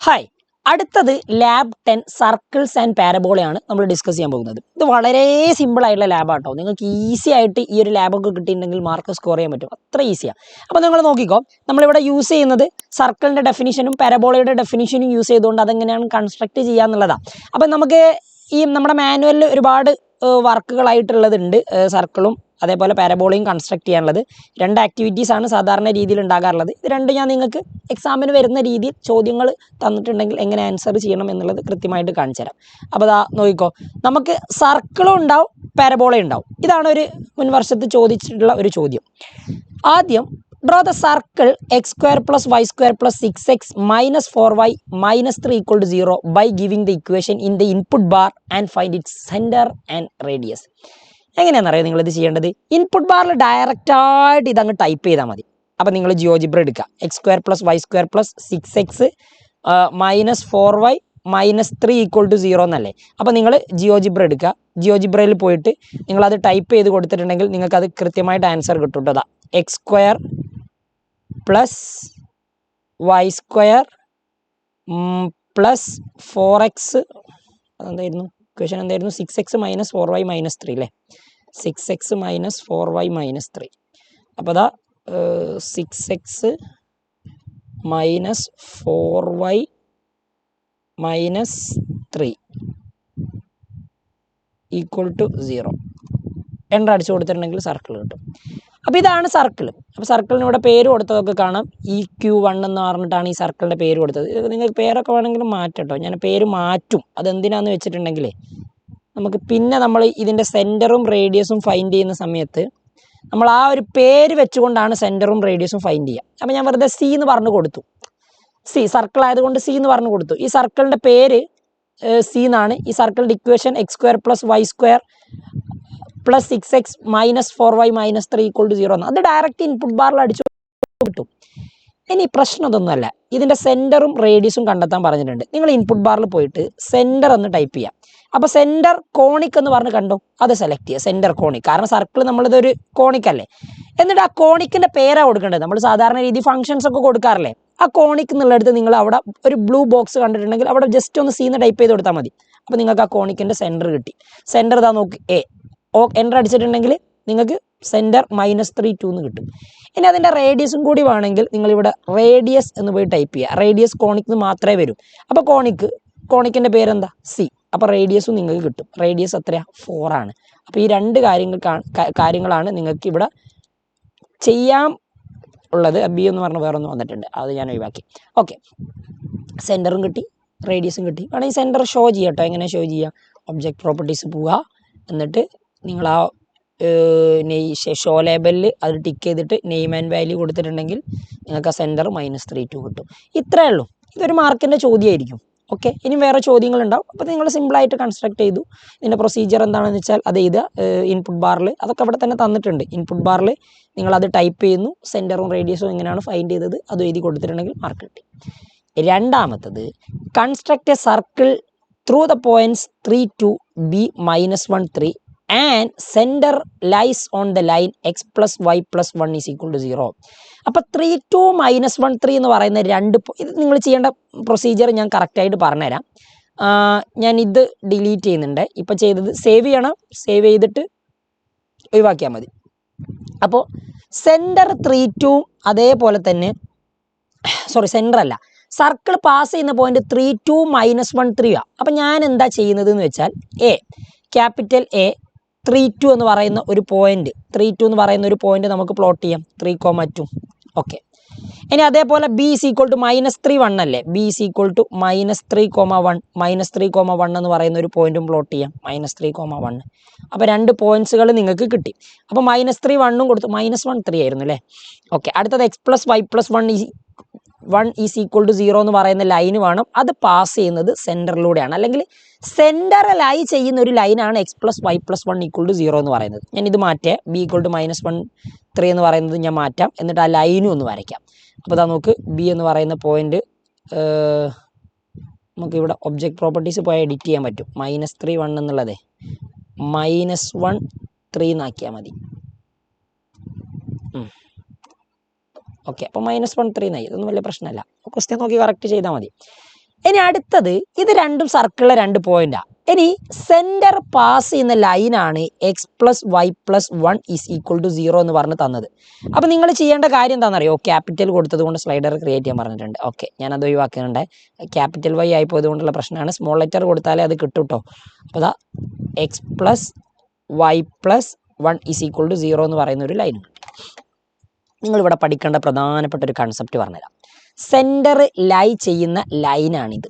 Hi, അടുത്തത് lab 10 circles and പാരബോളയാണ് നമ്മൾ discuss ചെയ്യാൻ പോകുന്നത്. ഇത് വളരെ സിമ്പിൾ ആയിട്ടുള്ള ലാബാട്ടോ. നിങ്ങൾക്ക് ഈസി ആയിട്ട് ഈ ഒരു ലാബൊക്കെ കിട്ടിയിട്ടുണ്ടെങ്കിൽ മാർക്ക് സ്കോർ ചെയ്യാൻ പറ്റും. അത്ര ഈസിയാണ്. അപ്പോൾ നിങ്ങൾ നോക്കിക്കോ, നമ്മളിവിടെ യൂസ് ചെയ്യുന്നത് സർക്കിളിൻ്റെ ഡെഫിനിഷനും പാരബോളയുടെ ഡെഫിനിഷനും യൂസ് ചെയ്തുകൊണ്ട് അതെങ്ങനെയാണ് കൺസ്ട്രക്ട് ചെയ്യുക എന്നുള്ളതാണ്. അപ്പം നമുക്ക് ഈ നമ്മുടെ മാനുവലിൽ ഒരുപാട് വർക്കുകളായിട്ടുള്ളതുണ്ട്. സർക്കിളും അതേപോലെ പാരബോളയും കൺസ്ട്രക്ട് ചെയ്യാനുള്ളത് 2 ആക്ടിവിറ്റീസ് ആണ് സാധാരണ രീതിയിൽ ഉണ്ടാകാറുള്ളത്. ഇത് രണ്ടും ഞാൻ നിങ്ങൾക്ക് എക്സാമിന് വരുന്ന രീതിയിൽ ചോദ്യങ്ങൾ തന്നിട്ടുണ്ടെങ്കിൽ എങ്ങനെ ആൻസർ ചെയ്യണം എന്നുള്ളത് കൃത്യമായിട്ട് കാണിച്ചു തരാം. അപ്പോൾ അതാ നോക്കിക്കോ, നമുക്ക് സർക്കിളും ഉണ്ടാവും പാരബോളയും ഉണ്ടാവും. ഇതാണ് ഒരു മുൻ വർഷത്ത് ചോദിച്ചിട്ടുള്ള ഒരു ചോദ്യം. ആദ്യം draw the circle x square plus y square plus 6x minus 4y minus 3 equal to 0 by giving the equation in the input bar and find its center and radius. എങ്ങനെയാണെന്നറിയാം നിങ്ങളിത് ചെയ്യേണ്ടത്? ഇൻപുട്ട് ബാറിൽ ഡയറക്റ്റായിട്ട് ഇതങ്ങ് ടൈപ്പ് ചെയ്താൽ മതി. അപ്പോൾ നിങ്ങൾ GeoGebra എടുക്കുക. X square plus Y square plus 6x minus 4y minus 3 equal to 0 എന്നല്ലേ. അപ്പോൾ നിങ്ങൾ ജിയോജിബ്ര എടുക്കുക. ജിയോജിബ്രയിൽ പോയിട്ട് നിങ്ങളത് ടൈപ്പ് ചെയ്ത് കൊടുത്തിട്ടുണ്ടെങ്കിൽ നിങ്ങൾക്കത് കൃത്യമായിട്ട് ആൻസർ കിട്ടും കേട്ടോ. X square plus Y square plus 4x അതെന്തായിരുന്നു ഇക്വേഷൻ? എന്തായിരുന്നു? 6x മൈനസ് 4y മൈനസ് 3 അല്ലേ. 6x minus 4y minus 3. അപ്പോൾ അതാ 6x minus 4y minus 3 equal to 0 enter അടിച്ചു കൊടുത്തിട്ടുണ്ടെങ്കിൽ സർക്കിൾ കിട്ടും. അപ്പോൾ ഇതാണ് സർക്കിൾ. അപ്പോൾ സർക്കിളിന് ഇവിടെ പേര് കൊടുത്തതൊക്കെ കാണാം. EQ1 എന്ന് പറഞ്ഞിട്ടാണ് ഈ സർക്കിളിൻ്റെ പേര് കൊടുത്തത്. ഇത് നിങ്ങൾക്ക് പേരൊക്കെ വേണമെങ്കിലും മാറ്റട്ടോ. ഞാൻ പേര് മാറ്റും. അതെന്തിനാന്ന് വെച്ചിട്ടുണ്ടെങ്കിൽ നമുക്ക് പിന്നെ നമ്മൾ ഇതിൻ്റെ സെൻറ്ററും റേഡിയസും ഫൈൻഡ് ചെയ്യുന്ന സമയത്ത് നമ്മൾ ആ ഒരു പേര് വെച്ചുകൊണ്ടാണ് സെൻറ്ററും റേഡിയസും ഫൈൻഡ് ചെയ്യുക. അപ്പോൾ ഞാൻ വെറുതെ സി എന്ന് പറഞ്ഞു കൊടുത്തു. സി സർക്കിൾ ആയതുകൊണ്ട് സി എന്ന് പറഞ്ഞു കൊടുത്തു. ഈ സർക്കിളിൻ്റെ പേര് സി എന്നാണ്. ഈ സർക്കിളിൻ്റെ equation X square plus Y square plus 6x minus 4y minus 3 equal to 0 എന്ന്. അത് ഡയറക്റ്റ് ഇൻപുട്ട് ബാറിൽ അടിച്ചു കിട്ടും. ഇനി പ്രശ്നം അതൊന്നുമല്ല. ഇതിൻ്റെ സെൻറ്ററും റേഡിയസും കണ്ടെത്താൻ പറഞ്ഞിട്ടുണ്ട്. നിങ്ങൾ ഇൻപുട്ട് ബാറിൽ പോയിട്ട് സെൻറ്റർ എന്ന് ടൈപ്പ് ചെയ്യാം. അപ്പോൾ സെൻറ്റർ കോണിക് എന്ന് പറഞ്ഞ് കണ്ടോ, അത് സെലക്ട് ചെയ്യുക. സെൻറ്റർ കോണിക്, കാരണം സർക്കിൾ നമ്മളിതൊരു കോണിക്കല്ലേ. എന്നിട്ട് ആ കോണിക്കിൻ്റെ പേരാണ് കൊടുക്കേണ്ടത്. നമ്മൾ സാധാരണ രീതി ഫംഗ്ഷൻസ് ഒക്കെ കൊടുക്കാറില്ലേ. ആ കോണിക് എന്നുള്ളടുത്ത് നിങ്ങൾ അവിടെ ഒരു ബ്ലൂ ബോക്സ് കണ്ടിട്ടുണ്ടെങ്കിൽ അവിടെ ജസ്റ്റ് ഒന്ന് സീന്ന് ടൈപ്പ് ചെയ്ത് കൊടുത്താൽ മതി. അപ്പോൾ നിങ്ങൾക്ക് ആ കോണിക്കിൻ്റെ സെൻറ്റർ കിട്ടി. സെൻറ്റർ ഇതാ നോക്ക്, എ. എൻ്റർ അടിച്ചിട്ടുണ്ടെങ്കിൽ നിങ്ങൾക്ക് സെൻറ്റർ മൈനസ് 3 2 എന്ന് കിട്ടും. ഇനി അതിൻ്റെ റേഡിയസും കൂടി വേണമെങ്കിൽ നിങ്ങളിവിടെ റേഡിയസ് എന്ന് പോയി ടൈപ്പ് ചെയ്യുക. റേഡിയസ് കോണിക്ക് മാത്രമേ വരൂ. അപ്പോൾ കോണിക്കിൻ്റെ പേരെന്താ? സി. അപ്പോൾ റേഡിയസും നിങ്ങൾക്ക് കിട്ടും. റേഡിയസ് എത്രയാണ്? 4 ആണ്. അപ്പോൾ ഈ 2 കാര്യങ്ങളാണ് നിങ്ങൾക്ക് ഇവിടെ ചെയ്യാൻ ഉള്ളത്. ബി എന്ന് പറഞ്ഞ വേറൊന്ന് വന്നിട്ടുണ്ട്, അത് ഞാൻ ഒഴിവാക്കി. ഓക്കെ, സെൻറ്ററും കിട്ടി, റേഡിയസും കിട്ടി. വേണമെങ്കിൽ സെൻറ്റർ ഷോ ചെയ്യാം കേട്ടോ. എങ്ങനെ ഷോ ചെയ്യുക? ഒബ്ജക്റ്റ് പ്രോപ്പർട്ടീസ് പോവുക, എന്നിട്ട് നിങ്ങൾ ആ ഷോ ലേബലിൽ അത് ടിക്ക് ചെയ്തിട്ട് നെയിം ആൻഡ് വാല്യൂ കൊടുത്തിട്ടുണ്ടെങ്കിൽ നിങ്ങൾക്ക് ആ സെൻറ്റർ മൈനസ് 3 2 കിട്ടും. ഇത്രയേ ഉള്ളൂ. ഇതൊരു മാർക്കിൻ്റെ ചോദ്യമായിരിക്കും. ഓക്കെ, ഇനി വേറെ ചോദ്യങ്ങളുണ്ടാവും. അപ്പോൾ നിങ്ങൾ സിമ്പിളായിട്ട് കൺസ്ട്രക്ട് ചെയ്തു. ഇതിൻ്റെ പ്രൊസീജിയർ എന്താണെന്ന് വെച്ചാൽ അത് എഴുതുക. ഇൻപുട്ട് ബാറിൽ അതൊക്കെ അവിടെ തന്നെ തന്നിട്ടുണ്ട്. ഇൻപുട്ട് ബാറിൽ നിങ്ങളത് ടൈപ്പ് ചെയ്യുന്നു. സെൻറ്ററും റേഡിയസും എങ്ങനെയാണ് ഫൈൻഡ് ചെയ്തത് അത് എഴുതി കൊടുത്തിട്ടുണ്ടെങ്കിൽ മാർക്ക് കിട്ടി. രണ്ടാമത്തത്, construct A circle through the points 3 2 b minus 1 3 and center lies on the line x plus y plus 1 is equal to 0. അപ്പോൾ 3 2 മൈനസ് 1 3 എന്ന് പറയുന്ന ഇത് നിങ്ങൾ ചെയ്യേണ്ട പ്രൊസീജിയർ ഞാൻ കറക്റ്റായിട്ട് പറഞ്ഞുതരാം. ഞാൻ ഇത് ഡിലീറ്റ് ചെയ്യുന്നുണ്ട്. ഇപ്പോൾ ചെയ്തത് സേവ് ചെയ്യണം. സേവ് ചെയ്തിട്ട് ഒഴിവാക്കിയാൽ മതി. അപ്പോൾ സെൻറ്റർ 3 2 അതേപോലെ തന്നെ സെൻറ്റർ അല്ല, സർക്കിൾ പാസ് ചെയ്യുന്ന പോയിന്റ് 3 2 മൈനസ് 1 3 ആണ്. അപ്പം ഞാൻ എന്താ ചെയ്യുന്നത് എന്ന് വെച്ചാൽ ക്യാപിറ്റൽ എ 3 2 എന്ന് പറയുന്ന ഒരു പോയിന്റ് 3 2 എന്ന് പറയുന്ന ഒരു പോയിന്റ് നമുക്ക് പ്ലോട്ട് ചെയ്യാം. 3,2. ഓക്കെ, ഇനി അതേപോലെ b is equal to minus 3 1 അല്ലേ. B is equal to minus 3,1 minus 3,1 എന്ന് പറയുന്ന ഒരു പോയിന്റും പ്ലോട്ട് ചെയ്യാം. മൈനസ് 3,1. അപ്പോൾ 2 പോയിന്റ്സുകൾ നിങ്ങൾക്ക് കിട്ടി. അപ്പോൾ മൈനസ് 3 1 കൊടുത്തു. മൈനസ് 1 3 ആയിരുന്നു അല്ലേ. ഓക്കെ, അടുത്തത് x plus y plus 1 is equal to 0 എന്ന് പറയുന്ന ലൈന് വേണം. അത് പാസ് ചെയ്യുന്നത് സെൻറ്ററിലൂടെയാണ്, അല്ലെങ്കിൽ സെൻറ്ററിലായി ചെയ്യുന്ന ഒരു ലൈനാണ് x plus y plus 1 equal to 0 എന്ന് പറയുന്നത്. ഞാൻ ഇത് മാറ്റേ, ബി ഈക്വൽ ടു മൈനസ് 1 3 എന്ന് പറയുന്നത് ഞാൻ മാറ്റാം. എന്നിട്ട് ആ ലൈനും ഒന്ന് വരയ്ക്കാം. അപ്പോൾ അതാ നോക്ക്, ബി എന്ന് പറയുന്ന പോയിന്റ് നമുക്ക് ഇവിടെ ഒബ്ജക്റ്റ് പ്രോപ്പർട്ടീസ് പോയി എഡിറ്റ് ചെയ്യാൻ പറ്റും. മൈനസ് 3 1 എന്നുള്ളത് മൈനസ് 1 3 എന്നാക്കിയാൽ മതി. ഓക്കെ, അപ്പോൾ -1 3 എന്നായി. ഇതൊന്നും വലിയ പ്രശ്നമല്ല. ക്വസ്റ്റ്യൻ നോക്കി കറക്റ്റ് ചെയ്താൽ മതി. ഇനി അടുത്തത് ഇത് രണ്ടും സർക്കിളിലെ 2 പോയിന്റാണ്. ഇനി സെൻറ്റർ പാസ് ചെയ്യുന്ന ലൈനാണ് x+y+1 = 0 എന്ന് പറഞ്ഞ് തന്നത്. അപ്പോൾ നിങ്ങൾ ചെയ്യേണ്ട കാര്യം എന്താണെന്നറിയോ? ക്യാപിറ്റൽ കൊടുത്തത് കൊണ്ട് സ്ലൈഡർ ക്രിയേറ്റ് ചെയ്യാൻ പറഞ്ഞിട്ടുണ്ട്. ഓക്കെ, ഞാനത് ഒഴിവാക്കുന്നുണ്ട്. ക്യാപിറ്റൽ വൈ ആയി പോയത് കൊണ്ടുള്ള പ്രശ്നമാണ്. സ്മോൾ ലെറ്റർ കൊടുത്താലേ അത് കിട്ടും കേട്ടോ. അപ്പോൾ അതാ x+y+1 = 0 എന്ന് പറയുന്ന ഒരു ലൈൻ. നിങ്ങളിവിടെ പഠിക്കേണ്ട പ്രധാനപ്പെട്ട ഒരു കൺസെപ്റ്റ് പറഞ്ഞുതരാം. സെൻറ്റർ ലൈ ചെയ്യുന്ന ലൈനാണിത്.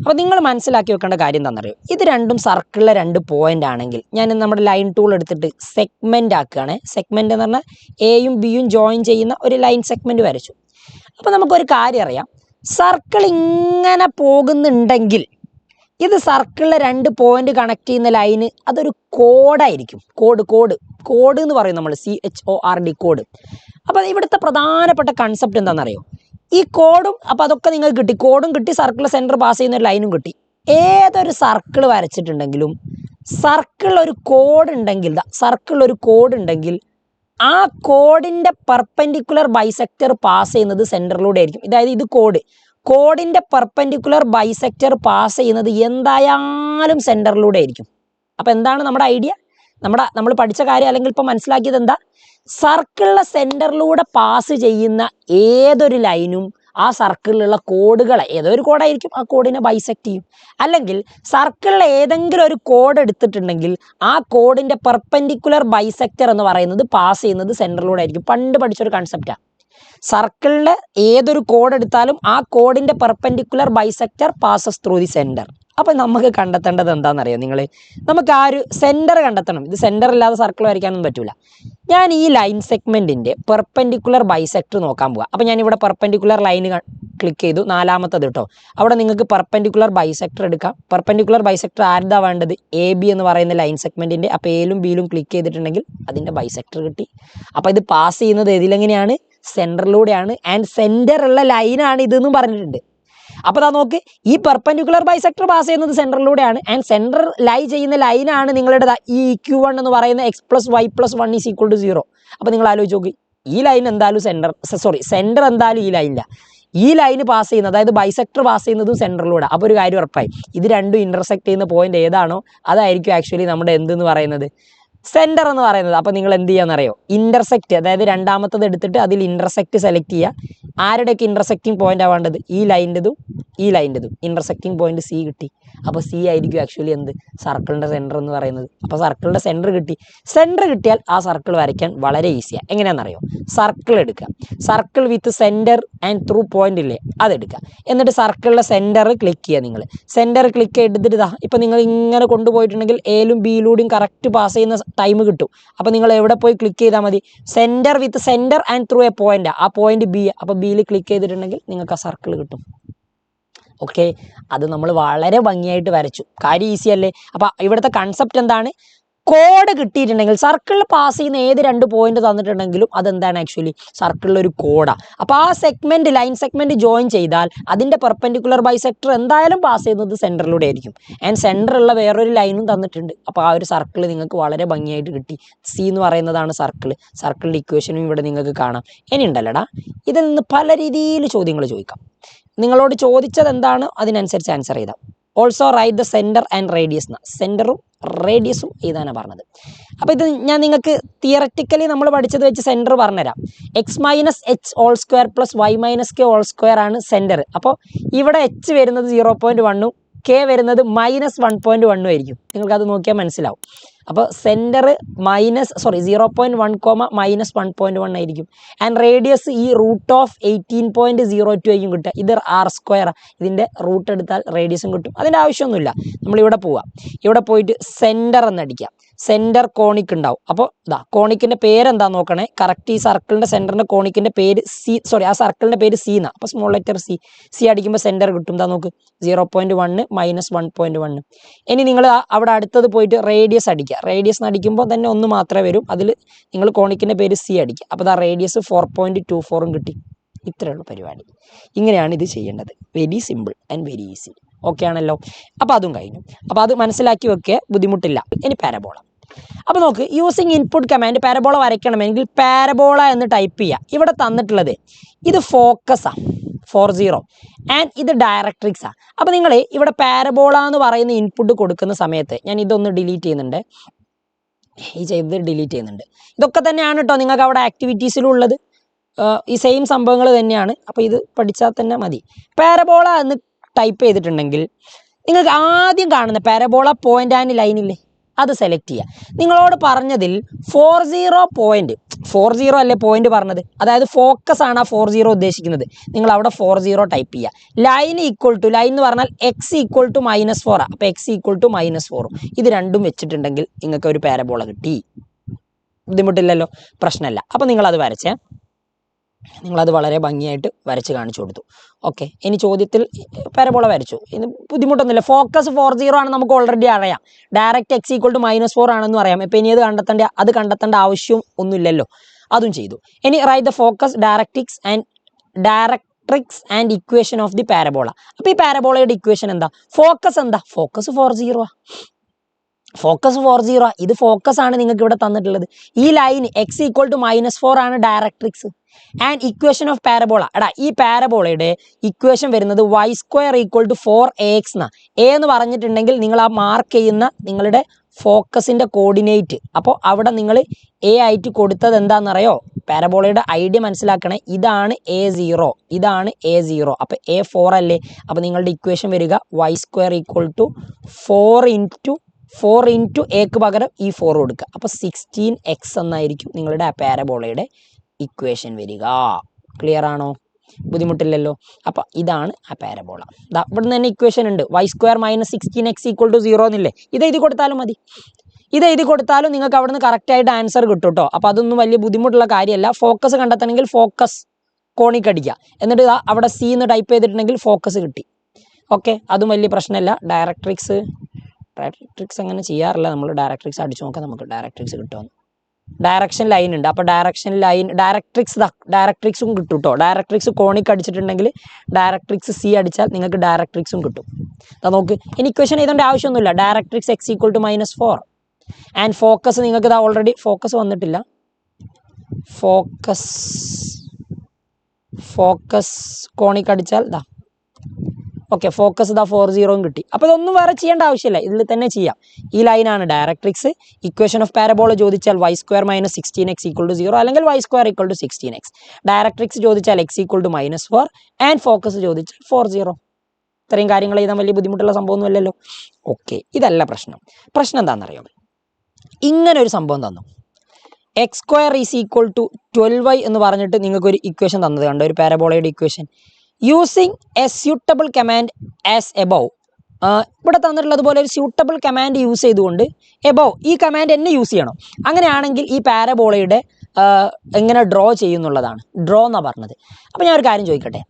അപ്പോൾ നിങ്ങൾ മനസ്സിലാക്കി വെക്കേണ്ട കാര്യം എന്താണെന്നറിയോ? ഇത് രണ്ടും സർക്കിളിലെ 2 പോയിന്റ് ആണെങ്കിൽ ഞാൻ നമ്മുടെ ലൈൻ ടൂൾ എടുത്തിട്ട് സെഗ്മെൻ്റ് ആക്കുകയാണ്. സെഗ്മെൻ്റ് എന്ന് പറഞ്ഞാൽ എയും ബിയും ജോയിൻ ചെയ്യുന്ന ഒരു ലൈൻ സെഗ്മെൻറ്റ് വരച്ചു. അപ്പോൾ നമുക്കൊരു കാര്യം അറിയാം, സർക്കിൾ ഇങ്ങനെ പോകുന്നുണ്ടെങ്കിൽ ഇത് സർക്കിളിലെ 2 പോയിന്റ് കണക്ട് ചെയ്യുന്ന ലൈന് അതൊരു കോഡായിരിക്കും. കോഡ് എന്ന് പറയും നമ്മൾ, CHORD കോഡ്. അപ്പോൾ ഇവിടുത്തെ പ്രധാനപ്പെട്ട കൺസെപ്റ്റ് എന്താണെന്നറിയോ? ഈ കോഡും അപ്പോൾ അതൊക്കെ നിങ്ങൾക്ക് കിട്ടി. കോഡും കിട്ടി, സർക്കിൾ സെൻറ്റർ പാസ് ചെയ്യുന്ന ഒരു ലൈനും കിട്ടി. ഏതൊരു സർക്കിൾ വരച്ചിട്ടുണ്ടെങ്കിലും സർക്കിൾ ഒരു കോഡ് ഉണ്ടെങ്കിൽ ആ കോഡിൻ്റെ പെർപെൻഡിക്കുലർ ബൈസെക്ടർ പാസ് ചെയ്യുന്നത് സെൻറ്ററിലൂടെ ആയിരിക്കും. അതായത് ഇത് കോഡിൻ്റെ പെർപെൻഡിക്കുലർ ബൈസെക്ടർ പാസ് ചെയ്യുന്നത് എന്തായാലും സെൻറ്ററിലൂടെ ആയിരിക്കും. അപ്പോൾ എന്താണ് നമ്മുടെ ഐഡിയ? നമ്മൾ പഠിച്ച കാര്യം അല്ലെങ്കിൽ ഇപ്പോൾ മനസ്സിലാക്കിയത് എന്താ? സർക്കിളിലെ സെൻറ്ററിലൂടെ പാസ് ചെയ്യുന്ന ഏതൊരു ലൈനും ആ സർക്കിളിലുള്ള കോഡുകളെ, ഏതൊരു കോഡായിരിക്കും, ആ കോഡിനെ ബൈസെക്ട് ചെയ്യും. അല്ലെങ്കിൽ സർക്കിളിലെ ഏതെങ്കിലും ഒരു കോഡ് എടുത്തിട്ടുണ്ടെങ്കിൽ ആ കോഡിൻ്റെ പെർപെൻഡിക്കുലർ ബൈസെക്ടർ എന്ന് പറയുന്നത് പാസ് ചെയ്യുന്നത് സെൻറ്ററിലൂടെ ആയിരിക്കും. പണ്ട് പഠിച്ചൊരു കൺസെപ്റ്റാണ്. സർക്കിളിലെ ഏതൊരു കോഡ് എടുത്താലും ആ കോഡിൻ്റെ perpendicular bisector passes through the centre. അപ്പോൾ നമുക്ക് കണ്ടെത്തേണ്ടത് എന്താണെന്നറിയാം നിങ്ങൾ? നമുക്ക് ആ ഒരു സെൻറ്റർ കണ്ടെത്തണം. ഇത് സെൻറ്റർ ഇല്ലാതെ സർക്കിൾ വരയ്ക്കാനൊന്നും പറ്റില്ല. ഞാൻ ഈ ലൈൻ സെഗ്മെൻറ്റിൻ്റെ പെർപെൻഡിക്കുലർ ബൈസെക്ടർ നോക്കാൻ പോവാം. അപ്പോൾ ഞാനിവിടെ പെർപെൻഡിക്കുലർ ലൈൻ ക്ലിക്ക് ചെയ്തു, 4ാമത്തത് കേട്ടോ. അവിടെ നിങ്ങൾക്ക് പെർപെൻഡിക്കുലർ ബൈസെക്ടർ എടുക്കാം. പെർപെൻഡിക്കുലർ ബൈസെക്ടർ ആരുതാ വേണ്ടത്? AB എന്ന് പറയുന്ന ലൈൻ സെഗ്മെൻറ്റിൻ്റെ. അപ്പോൾ എയിലും ബിയിലും ക്ലിക്ക് ചെയ്തിട്ടുണ്ടെങ്കിൽ അതിൻ്റെ ബൈസെക്ടർ കിട്ടി. അപ്പോൾ ഇത് പാസ് ചെയ്യുന്നത് ഏതിലെങ്ങനെയാണ്? സെൻറ്ററിലൂടെയാണ്. ആൻഡ് സെൻറ്റർ ഉള്ള ലൈനാണ് ഇതെന്നും പറഞ്ഞിട്ടുണ്ട്. അപ്പോൾ അതാ നോക്ക്, ഈ പെർപെൻഡിക്കുലർ ബൈസെക്ടർ പാസ് ചെയ്യുന്നത് സെൻറ്ററിലൂടെയാണ്. ആൻഡ് സെൻറ്റർ ലൈ ചെയ്യുന്ന ലൈനാണ് നിങ്ങളുടെ ഈ Q1 എന്ന് പറയുന്ന x+y+1 = 0. അപ്പോൾ നിങ്ങൾ ആലോചിച്ച് നോക്കി, ഈ ലൈൻ എന്തായാലും സെൻറ്റർ എന്തായാലും ഈ ലൈനില്ല. ഈ ലൈന് പാസ് ചെയ്യുന്നത്, അതായത് ബൈസെക്ടർ പാസ് ചെയ്യുന്നതും സെൻറ്ററിലൂടെ. അപ്പോൾ ഒരു കാര്യം ഉറപ്പായി, ഇത് രണ്ടും ഇൻ്റർസെക്ട് ചെയ്യുന്ന പോയിന്റ് ഏതാണോ അതായിരിക്കും ആക്ച്വലി നമ്മുടെ എന്തെന്ന് പറയുന്നത്, സെൻറ്റർ എന്ന് പറയുന്നത്. അപ്പോൾ നിങ്ങൾ എന്ത് ചെയ്യാന്നറിയോ? ഇൻ്റർസെക്റ്റ്, അതായത് 2ാമത്തത് എടുത്തിട്ട് അതിൽ ഇൻ്റർസെക്റ്റ് സെലക്ട് ചെയ്യുക. ആരുടെയൊക്കെ ഇൻ്റർസെക്റ്റിംഗ് പോയിന്റ് ആവേണ്ടത്? ഈ ലൈൻ്റെതും ഇൻ്റർസെക്റ്റിംഗ് പോയിന്റ് C കിട്ടി. അപ്പോൾ C ആയിരിക്കും ആക്ച്വലി എന്ത്? സർക്കിളിൻ്റെ സെൻറ്റർ എന്ന് പറയുന്നത്. അപ്പോൾ സർക്കിളിൻ്റെ സെൻറ്റർ കിട്ടി. സെൻറ്റർ കിട്ടിയാൽ ആ സർക്കിൾ വരയ്ക്കാൻ വളരെ ഈസിയാണ്. എങ്ങനെയാണെന്നറിയോ? സർക്കിൾ എടുക്കുക, circle with centre and through point ഇല്ലേ, അതെടുക്കുക. എന്നിട്ട് സർക്കിളിലെ സെൻറ്റർ ക്ലിക്ക് ചെയ്യുക. നിങ്ങൾ സെൻറ്റർ ക്ലിക്ക് ചെയ്തിട്ട് ഇതാ ഇപ്പോൾ നിങ്ങൾ ഇങ്ങനെ കൊണ്ടുപോയിട്ടുണ്ടെങ്കിൽ എയിലും ബിയിലൂടെയും കറക്റ്റ് പാസ് ചെയ്യുന്ന ടൈം കിട്ടും. അപ്പോൾ നിങ്ങൾ എവിടെ പോയി ക്ലിക്ക് ചെയ്താൽ മതി? Centre with centre and through A point, ആ പോയിന്റ് B. അപ്പോൾ ബിയിൽ ക്ലിക്ക് ചെയ്തിട്ടുണ്ടെങ്കിൽ നിങ്ങൾക്ക് ആ സർക്കിൾ കിട്ടും. ഓക്കെ, അത് നമ്മൾ വളരെ ഭംഗിയായിട്ട് വരച്ചു. കാര്യം ഈസി അല്ലേ? അപ്പോൾ ഇവിടുത്തെ കൺസെപ്റ്റ് എന്താണ്? കോഡ് കിട്ടിയിട്ടുണ്ടെങ്കിൽ സർക്കിളിൽ പാസ് ചെയ്യുന്ന ഏത് 2 പോയിന്റ് തന്നിട്ടുണ്ടെങ്കിലും അതെന്താണ് ആക്ച്വലി സർക്കിളിലൊരു കോഡാണ്. അപ്പോൾ ആ ലൈൻ സെഗ്മെൻറ്റ് ജോയിൻ ചെയ്താൽ അതിൻ്റെ പെർപെൻഡിക്കുലർ ബൈസെക്ടർ എന്തായാലും പാസ് ചെയ്യുന്നത് സെൻറ്ററിലൂടെ ആയിരിക്കും. ആൻഡ് സെൻറ്ററുള്ള വേറൊരു ലൈനും തന്നിട്ടുണ്ട്. അപ്പോൾ ആ ഒരു സർക്കിൾ നിങ്ങൾക്ക് വളരെ ഭംഗിയായിട്ട് കിട്ടി. C എന്ന് പറയുന്നതാണ് സർക്കിളിൻ്റെ ഇക്വേഷനും ഇവിടെ നിങ്ങൾക്ക് കാണാം. ഇനി ഉണ്ടല്ലടാ, ഇതിൽ നിന്ന് പല രീതിയിൽ ചോദ്യങ്ങൾ ചോദിക്കാം. നിങ്ങളോട് ചോദിച്ചത് എന്താണോ അതിനനുസരിച്ച് ആൻസർ ചെയ്താൽ. Also write the centre and radius എന്ന, സെൻറ്ററും റേഡിയസും എഴുതാനാണ് പറഞ്ഞത്. അപ്പോൾ ഇത് ഞാൻ നിങ്ങൾക്ക് തിയററ്റിക്കലി നമ്മൾ പഠിച്ചത് വെച്ച് സെൻറ്റർ പറഞ്ഞുതരാം. x-h² + y-k² ആണ് സെൻറ്റർ. അപ്പോൾ ഇവിടെ h വരുന്നത് 0.1ഉം k വരുന്നത് -1.1 ആയിരിക്കും. നിങ്ങൾക്കത് നോക്കിയാൽ മനസ്സിലാവും. അപ്പോൾ സെൻറ്റർ 0.1, -1.1 ആയിരിക്കും. ആൻഡ് റേഡിയസ് ഈ √18.02 ആയിരിക്കും കിട്ടുക. ഇത് r². ഇതിൻ്റെ റൂട്ട് എടുത്താൽ റേഡിയസും കിട്ടും. അതിൻ്റെ ആവശ്യമൊന്നുമില്ല. നമ്മളിവിടെ പോവാം. ഇവിടെ പോയിട്ട് സെൻറ്റർ എന്നടിക്കുക. സെൻറ്റർ കോണിക് ഉണ്ടാവും. അപ്പോൾ ഇതാ കോണിക്കിൻ്റെ പേരെന്താന്ന് നോക്കണേ. കറക്റ്റ് ഈ സർക്കിളിൻ്റെ സെൻറ്ററിൻ്റെ കോണിക്കിൻ്റെ പേര് ആ സർക്കിളിൻ്റെ പേര് C എന്നാണ്. അപ്പോൾ സ്മോൾ ലെറ്റർ C അടിക്കുമ്പോൾ സെൻറ്റർ കിട്ടും. എന്താ നോക്ക്, 0.1 -1.1. ഇനി നിങ്ങൾ അവിടെ അടുത്തത് പോയിട്ട് റേഡിയസ് അടിക്കുക. റേഡിയസ് അടിക്കുമ്പോൾ തന്നെ 1 മാത്രമേ വരും. അതിൽ നിങ്ങൾ കോണിക്കിൻ്റെ പേര് C അടിക്കുക. അപ്പോൾ ആ റേഡിയസ് 4.24 കിട്ടി. ഇത്രയേ ഉള്ളൂ പരിപാടി. ഇങ്ങനെയാണ് ഇത് ചെയ്യേണ്ടത്. Very simple and very easy. Okay ആണല്ലോ? അപ്പോൾ അതും കഴിഞ്ഞു. അപ്പോൾ അത് മനസ്സിലാക്കി വെക്കുക, ബുദ്ധിമുട്ടില്ല. ഇനി പാരബോള. അപ്പോൾ നോക്ക്, യൂസിങ് ഇൻപുട്ട് കമാൻഡ് പാരബോള വരയ്ക്കണമെങ്കിൽ പാരബോള എന്ന് ടൈപ്പ് ചെയ്യുക. ഇവിടെ തന്നിട്ടുള്ളത് ഇത് ഫോക്കസാണ്. 40 ആൻഡ് ഇത് ഡയറക്ട്രിക്സാണ്. അപ്പോൾ നിങ്ങൾ ഇവിടെ പാരബോള എന്ന് പറയുന്ന ഇൻപുട്ട് കൊടുക്കുന്ന സമയത്ത് ഞാൻ ഇതൊന്ന് ഡിലീറ്റ് ചെയ്യുന്നുണ്ട്, ഈ ചെയ്ത് ഡിലീറ്റ് ചെയ്യുന്നുണ്ട്. ഇതൊക്കെ തന്നെയാണ് കേട്ടോ നിങ്ങൾക്ക് അവിടെ ആക്ടിവിറ്റീസിലുള്ളത്, ഈ സെയിം സംഭവങ്ങൾ തന്നെയാണ്. അപ്പോൾ ഇത് പഠിച്ചാൽ തന്നെ മതി. പാരബോള എന്ന് ടൈപ്പ് ചെയ്തിട്ടുണ്ടെങ്കിൽ നിങ്ങൾക്ക് ആദ്യം കാണുന്ന പാരബോള പോയിൻ്റ് ആൻഡ് ലൈനില്ലേ, അത് സെലക്ട് ചെയ്യുക. നിങ്ങളോട് പറഞ്ഞതിൽ 40 അല്ലേ പോയിന്റ് പറഞ്ഞത്, അതായത് ഫോക്കസ് ആണ് ആ 40 ഉദ്ദേശിക്കുന്നത്. നിങ്ങൾ അവിടെ 40 ടൈപ്പ് ചെയ്യുക. ലൈൻ എന്ന് പറഞ്ഞാൽ x = -4, അപ്പോൾ x = -4 ഇത് രണ്ടും വെച്ചിട്ടുണ്ടെങ്കിൽ നിങ്ങൾക്ക് ഒരു പാരബോള കിട്ടി. ബുദ്ധിമുട്ടില്ലല്ലോ, പ്രശ്നമല്ല. അപ്പോൾ നിങ്ങളത് വരച്ചേ, നിങ്ങളത് വളരെ ഭംഗിയായിട്ട് വരച്ച് കാണിച്ചു കൊടുത്തു. ഓക്കെ, ഇനി ചോദ്യത്തിൽ പാരബോള വരച്ചു, ഇനി ബുദ്ധിമുട്ടൊന്നുമില്ല. ഫോക്കസ് 40 ആണ് നമുക്ക് ഓൾറെഡി അറിയാം, ഡയറക്റ്റ് x = -4 ആണെന്നും അറിയാം. ഇപ്പോൾ ഇനി അത് കണ്ടെത്തേണ്ട ആവശ്യം ഒന്നുമില്ലല്ലോ, അതും ചെയ്തു. ഇനി write the focus, directrix and equation of the parabola. അപ്പോൾ ഈ പാരബോളയുടെ ഇക്വേഷൻ എന്താ? ഫോക്കസ് 40 ഫോക്കസ് 40, ഇത് ഫോക്കസ് ആണ് നിങ്ങൾക്ക് ഇവിടെ തന്നിട്ടുള്ളത്. ഈ ലൈൻ x = -4 ആണ് directrix. And equation of parabola, ഈ പാരബോളയുടെ ഇക്വേഷൻ വരുന്നത് y² = 4ax എന്നാണ്. എ എന്ന് പറഞ്ഞിട്ടുണ്ടെങ്കിൽ നിങ്ങൾ ആ മാർക്ക് ചെയ്യുന്ന നിങ്ങളുടെ ഫോക്കസിൻ്റെ കോർഡിനേറ്റ്, അപ്പോൾ അവിടെ നിങ്ങൾ എ ആയിട്ട് കൊടുത്തത് എന്താണെന്നറിയോ? പാരബോളയുടെ ഐഡിയ മനസ്സിലാക്കണേ. ഇതാണ് A0, ഇതാണ് A0, അപ്പോൾ A4 അല്ലേ? അപ്പോൾ നിങ്ങളുടെ ഇക്വേഷൻ വരിക y² = 4 × എക്ക് പകരം ഈ 4 കൊടുക്കുക, അപ്പോൾ 16x എന്നായിരിക്കും നിങ്ങളുടെ ആ പാരബോളയുടെ ഇക്വേഷൻ വരിക. ക്ലിയർ ആണോ? ബുദ്ധിമുട്ടില്ലല്ലോ. അപ്പോൾ ഇതാണ് ആ പാരബോള. ഇവിടെ നിന്ന് തന്നെ ഇക്വേഷൻ ഉണ്ട്, y² - 16x = 0 എന്നില്ലേ. ഇത് എഴുതി കൊടുത്താലും മതി. ഇത് എഴുതി കൊടുത്താലും നിങ്ങൾക്ക് അവിടെ നിന്ന് കറക്റ്റായിട്ട് ആൻസർ കിട്ടും കേട്ടോ. അപ്പോൾ അതൊന്നും വലിയ ബുദ്ധിമുട്ടുള്ള കാര്യമല്ല. ഫോക്കസ് കണ്ടെത്തണമെങ്കിൽ ഫോക്കസ് കോണിക്കടിക്കുക, എന്നിട്ട് അവിടെ C എന്ന് ടൈപ്പ് ചെയ്തിട്ടുണ്ടെങ്കിൽ ഫോക്കസ് കിട്ടി. ഓക്കെ, അതും വലിയ പ്രശ്നമല്ല. ഡയറക്ട്രിക്സ് അങ്ങനെ ചെയ്യാറില്ല നമ്മൾ. ഡയറക്ട്രിക്സ് അടിച്ചു നോക്കാം, നമുക്ക് ഡയറക്ട്രിക്സ് കിട്ടുമെന്ന്. ഡയറക്ഷൻ ലൈൻ ഉണ്ട്, അപ്പോൾ ഡയറക്ട്രിക്സും കിട്ടും കേട്ടോ. ഡയറക്ട്രിക്സ് കോണിക്ക് അടിച്ചിട്ടുണ്ടെങ്കിൽ ഡയറക്ട്രിക്സ് C അടിച്ചാൽ നിങ്ങൾക്ക് ഡയറക്ട്രിക്സും കിട്ടും. നോക്ക്, ഇനി ഇക്വേഷൻ എഴുതേണ്ട ആവശ്യമൊന്നുമില്ല. ഡയറക്ട്രിക്സ് x = -4 ആൻഡ് ഫോക്കസ് നിങ്ങൾക്ക് ഇതാ ഓൾറെഡി ഫോക്കസ് വന്നിട്ടില്ല. ഫോക്കസ് കോണിക്ക് അടിച്ചാൽ ഇതാ ഓക്കെ, ഫോക്കസ് 40 കിട്ടി. അപ്പോൾ ഇതൊന്നും വേറെ ചെയ്യേണ്ട ആവശ്യമില്ല, ഇതിൽ തന്നെ ചെയ്യാം. ഈ ലൈനാണ് ഡയറക്ട്രിക്സ്. ഇക്വേഷൻ ഓഫ് പാരബോള ചോദിച്ചാൽ y² - 16x = 0 അല്ലെങ്കിൽ y² = 16x. ഡയറക്ട്രിക്സ് ചോദിച്ചാൽ x = -4 ആൻഡ് ഫോക്കസ് ചോദിച്ചാൽ 40. ഇത്രയും കാര്യങ്ങൾ ചെയ്താൽ വലിയ ബുദ്ധിമുട്ടുള്ള സംഭവമൊന്നുമല്ലല്ലോ. ഓക്കെ, ഇതല്ല പ്രശ്നം. പ്രശ്നം എന്താണെന്നറിയാം? ഇങ്ങനെ ഒരു സംഭവം തന്നു, x² = 12y എന്ന് പറഞ്ഞിട്ട് നിങ്ങൾക്കൊരു ഇക്വേഷൻ തന്നത് കണ്ടോ, ഒരു പാരബോളയുടെ equation. Using a suitable command as above, ഇവിടെ തന്നിട്ടുള്ളതുപോലെ ഒരു സ്യൂട്ടബിൾ കമാൻഡ് യൂസ് ചെയ്തുകൊണ്ട് എബവ് ഈ കമാൻഡ് തന്നെ യൂസ് ചെയ്യണം. അങ്ങനെയാണെങ്കിൽ ഈ പാരബോളയുടെ എങ്ങനെ ഡ്രോ ചെയ്യുന്നുള്ളതാണ്, ഡ്രോ എന്നാണ് പറഞ്ഞത്. അപ്പോൾ ഞാൻ ഒരു കാര്യം ചോദിക്കട്ടെ,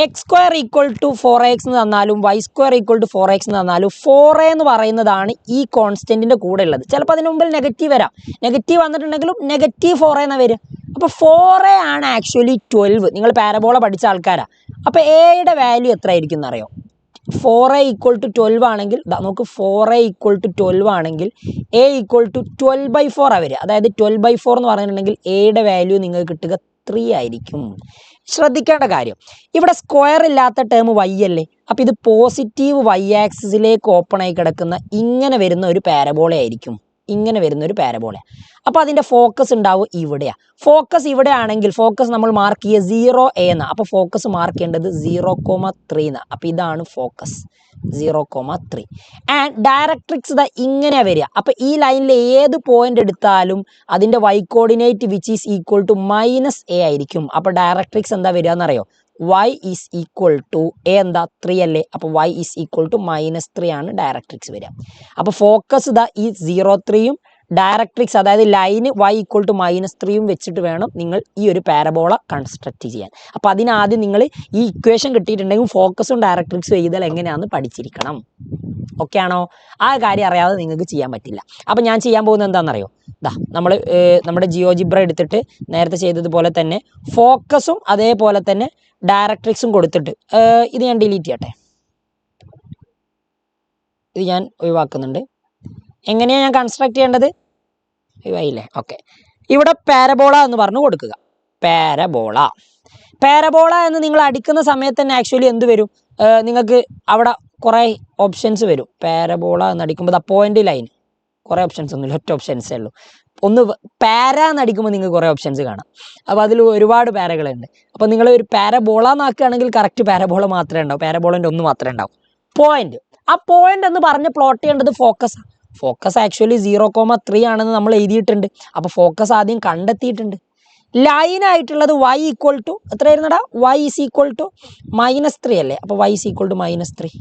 x² = 4ax എന്ന് തന്നാലും y² = 4x എന്ന് തന്നാലും 4a എന്ന് പറയുന്നതാണ് ഈ കോൺസ്റ്റൻറ്റിൻ്റെ കൂടെ ഉള്ളത്. ചിലപ്പോൾ അതിന് മുമ്പിൽ നെഗറ്റീവ് വരാം, നെഗറ്റീവ് വന്നിട്ടുണ്ടെങ്കിലും -4a എന്നാണ് വരിക. അപ്പോൾ 4a ആണ് ആക്ച്വലി 12. നിങ്ങൾ പാരബോള പഠിച്ച ആൾക്കാരാണ്. അപ്പോൾ എയുടെ വാല്യൂ എത്ര ആയിരിക്കും എന്നറിയോ? 4a = 12 ആണെങ്കിൽ നമുക്ക് 4a = 12 ആണെങ്കിൽ a = 12/4 ആണ് വരിക. അതായത് 12/4 എന്ന് പറഞ്ഞിട്ടുണ്ടെങ്കിൽ എയുടെ വാല്യൂ നിങ്ങൾക്ക് കിട്ടുക 3 ആയിരിക്കും. ശ്രദ്ധിക്കേണ്ട കാര്യം, ഇവിടെ സ്ക്വയർ ഇല്ലാത്ത ടേം y അല്ലേ, അപ്പോൾ ഇത് പോസിറ്റീവ് y ആക്സിസിലേക്ക് ഓപ്പൺ ആയി കിടക്കുന്ന ഇങ്ങനെ വരുന്ന ഒരു പാരബോള ആയിരിക്കും. ഇങ്ങനെ വരുന്ന ഒരു പാരബോള. അപ്പോൾ അതിൻ്റെ ഫോക്കസ് ഉണ്ടാവും ഇവിടെയാണ്. ഫോക്കസ് ഇവിടെ ആണെങ്കിൽ ഫോക്കസ് നമ്മൾ മാർക്ക് ചെയ്യുക 0a എന്നാണ്. അപ്പോൾ ഫോക്കസ് മാർക്ക് ചെയ്യേണ്ടത് 0,3 എന്നാണ്. അപ്പോൾ ഇതാണ് ഫോക്കസ് 0,3. ആൻഡ് ഡയറക്ട്രിക്സ് ഇങ്ങനെ വരിക. അപ്പോൾ ഈ ലൈനിൽ ഏത് പോയിന്റ് എടുത്താലും അതിൻ്റെ y coordinate which is equal to -a ആയിരിക്കും. അപ്പോൾ ഡയറക്ട്രിക്സ് എന്താ വരിക എന്നറിയോ? y is equal to a എന്താ 3 അല്ലേ, അപ്പോൾ y ഈസ് ഈക്വൽ ടു -3 ആണ് ഡയറക്ട്രിക്സ് വരിക. അപ്പോൾ ഫോക്കസ് ഈ 0,3യും ഡയറക്ട്രിക്സ് അതായത് ലൈന് y = -3യും വെച്ചിട്ട് വേണം നിങ്ങൾ ഈ ഒരു പാരബോള കൺസ്ട്രക്ട് ചെയ്യാൻ. അപ്പോൾ അതിനാദ്യം നിങ്ങൾ ഈ ഇക്വേഷൻ കിട്ടിയിട്ടുണ്ടെങ്കിൽ ഫോക്കസും ഡയറക്ട്രിക്സും എഴുതൽ എങ്ങനെയാണെന്ന് പഠിച്ചിരിക്കണം. ഓക്കെ ആണോ? ആ കാര്യം അറിയാതെ നിങ്ങൾക്ക് ചെയ്യാൻ പറ്റില്ല. അപ്പോൾ ഞാൻ ചെയ്യാൻ പോകുന്നത് എന്താണെന്നറിയോ? നമ്മൾ നമ്മുടെ ജിയോജിബ്ര എടുത്തിട്ട് നേരത്തെ ചെയ്തതുപോലെ തന്നെ ഫോക്കസും അതേപോലെ തന്നെ ഡയറക്ട്രിക്സും കൊടുത്തിട്ട് ഇത് ഞാൻ ഡിലീറ്റ് ചെയ്യട്ടെ, ഇത് ഞാൻ ഒഴിവാക്കുന്നുണ്ട്. എങ്ങനെയാണ് ഞാൻ കൺസ്ട്രക്ട് ചെയ്യേണ്ടത്? ഒഴിവായില്ലേ? ഓക്കെ, ഇവിടെ പാരബോള എന്ന് പറഞ്ഞു കൊടുക്കുക. പാരബോള പാരബോള എന്ന് നിങ്ങൾ അടിക്കുന്ന സമയത്ത് തന്നെ ആക്ച്വലി എന്ത് വരും, നിങ്ങൾക്ക് അവിടെ കുറേ ഓപ്ഷൻസ് വരും. പാരബോള എന്ന് അടിക്കുമ്പോൾ പോയിന്റ് ലൈൻ, കുറേ ഓപ്ഷൻസ് ഒന്നുമില്ല, ഒറ്റ ഓപ്ഷൻസേ ഉള്ളൂ. ഒന്ന് പാര എന്നടിക്കുമ്പോൾ നിങ്ങൾക്ക് കുറേ ഓപ്ഷൻസ് കാണാം. അപ്പോൾ അതിൽ ഒരുപാട് പാരകളുണ്ട്. അപ്പോൾ നിങ്ങൾ ഒരു പാരബോള എന്നാക്കുകയാണെങ്കിൽ കറക്റ്റ് പാരബോള മാത്രമേ ഉണ്ടാവും, പാരബോളൻ്റെ ഒന്ന് മാത്രമേ ഉണ്ടാവും. പോയിന്റ്, ആ പോയിന്റ് എന്ന് പറഞ്ഞ് പ്ലോട്ട് ചെയ്യേണ്ടത് ഫോക്കസ്. ഫോക്കസ് ആക്ച്വലി 0,3 ആണെന്ന് നമ്മൾ എഴുതിയിട്ടുണ്ട്. അപ്പോൾ ഫോക്കസ് ആദ്യം കണ്ടെത്തിയിട്ടുണ്ട്. ലൈനായിട്ടുള്ളത് y ഈക്വൽ ടു എത്രയായിരുന്നടാ, y ഈസ് ഈക്വൽ ടു -3 അല്ലേ. അപ്പോൾ y is equal to -3.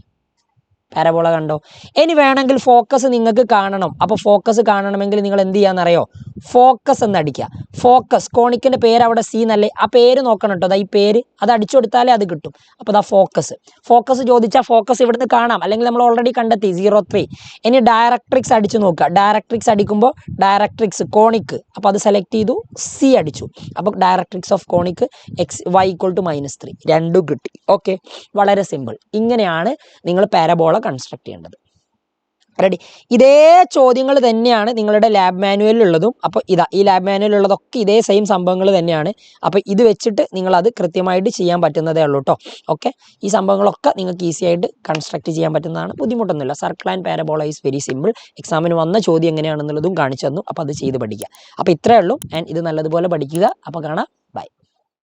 Parabola കണ്ടോ? ഇനി വേണമെങ്കിൽ ഫോക്കസ് നിങ്ങൾക്ക് കാണണം. അപ്പോൾ ഫോക്കസ് കാണണമെങ്കിൽ നിങ്ങൾ എന്ത് ചെയ്യാന്നറിയോ, ഫോക്കസ് എന്ന് അടിക്കുക. ഫോക്കസ്, കോണിക്കിൻ്റെ പേര് അവിടെ സി എന്നല്ലേ, ആ പേര് നോക്കണം കേട്ടോ. അതാ ഈ പേര് അത് അടിച്ചു കൊടുത്താലേ അത് കിട്ടും. അപ്പോൾ അതാ ഫോക്കസ്. ഫോക്കസ് ചോദിച്ചാൽ ഫോക്കസ് ഇവിടുന്ന് കാണാം, അല്ലെങ്കിൽ നമ്മൾ ഓൾറെഡി കണ്ടെത്തി 0,3. ഇനി ഡയറക്ട്രിക്സ് അടിച്ചു നോക്കുക. ഡയറക്ട്രിക്സ് അടിക്കുമ്പോൾ ഡയറക്ട്രിക്സ് കോണിക്ക്, അപ്പോൾ അത് സെലക്ട് ചെയ്തു, സി അടിച്ചു. അപ്പോൾ ഡയറക്ട്രിക്സ് ഓഫ് കോണിക്ക് y ഈക്വൽ ടു -3 രണ്ടും കിട്ടി. ഓക്കെ, വളരെ സിമ്പിൾ. ഇങ്ങനെയാണ് നിങ്ങൾ പാരബോള കൺസ്ട്രക്ട് ചെയ്യേണ്ടത്. റെഡി. ഇതേ ചോദ്യങ്ങൾ തന്നെയാണ് നിങ്ങളുടെ ലാബ് മാനുവലിലുള്ളതും. അപ്പോൾ ഇതാ ഈ ലാബ് മാനുവലുള്ളതൊക്കെ ഇതേ സെയിം സംഭവങ്ങൾ തന്നെയാണ്. അപ്പോൾ ഇത് വെച്ചിട്ട് നിങ്ങളത് കൃത്യമായിട്ട് ചെയ്യാൻ പറ്റുന്നതേ ഉള്ളൂ കേട്ടോ. ഓക്കെ, ഈ സംഭവങ്ങളൊക്കെ നിങ്ങൾക്ക് ഈസി ആയിട്ട് കൺസ്ട്രക്ട് ചെയ്യാൻ പറ്റുന്നതാണ്, ബുദ്ധിമുട്ടൊന്നുമില്ല. Circle and parabola is very simple. എക്സാമിന് വന്ന ചോദ്യം എങ്ങനെയാണെന്നുള്ളതും കാണിച്ചു തന്നു. അപ്പോൾ അത് ചെയ്ത് പഠിക്കുക. അപ്പോൾ ഇത്രയേ ഉള്ളൂ. ആൻഡ് ഇത് നല്ലതുപോലെ പഠിക്കുക. അപ്പോൾ കാണാം.